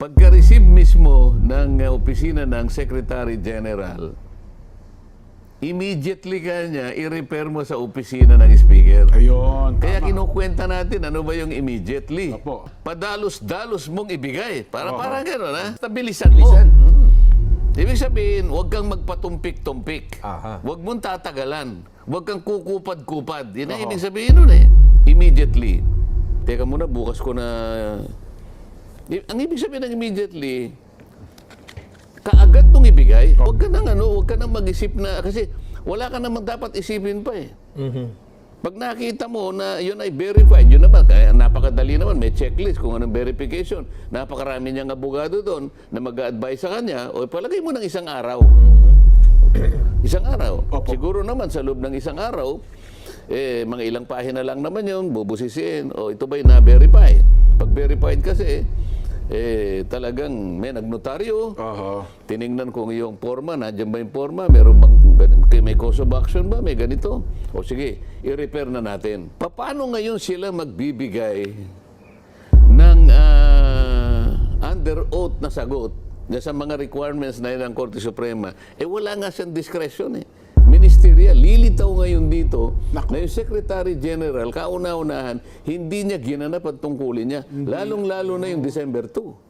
Pagka-receive mismo ng opisina ng Secretary General, immediately kanya i-repair mo sa opisina ng Speaker. Ayun, Kaya tama. kinukwenta natin ano ba yung immediately. Opo. Padalos-dalos mong ibigay. Parang gano'n, ha? Bilisan mo. Bilisan. Ibig sabihin, huwag kang magpatumpik-tumpik. Aha. Huwag mong tatagalan. Huwag kang kukupad-kupad. Yan ang ibig sabihin nun eh. Immediately. Teka muna, bukas ko na... Ang ibig sabihin ng immediately, kaagad mong ibigay. Huwag ka nang mag-isip na... Kasi wala ka naman dapat isipin pa eh. Pag nakita mo na yun ay verified, yun naman, kaya napakadali naman, may checklist kung anong verification. Napakarami niyang abogado doon na mag-a-advise sa kanya, o palagay mo ng isang araw. Isang araw. Opo. Siguro naman sa loob ng isang araw, mga ilang pahina lang naman yun, bubusisiin, o ito ba'y na-verify? Pag verified kasi, talagang may nagnotaryo, tiningnan kung yung forma, nandiyan ba yung forma, may cause of action ba, may ganito. O sige, i-repair na natin. Paano ngayon sila magbibigay ng under oath na sagot sa mga requirements na yun ng Korte Suprema? Wala nga siyang discretion eh. Ministerial, lilitaw ngayon dito na yung Secretary General, kauna-unahan, hindi niya ginanap ang tungkulin niya. Lalong-lalo na yung December 2.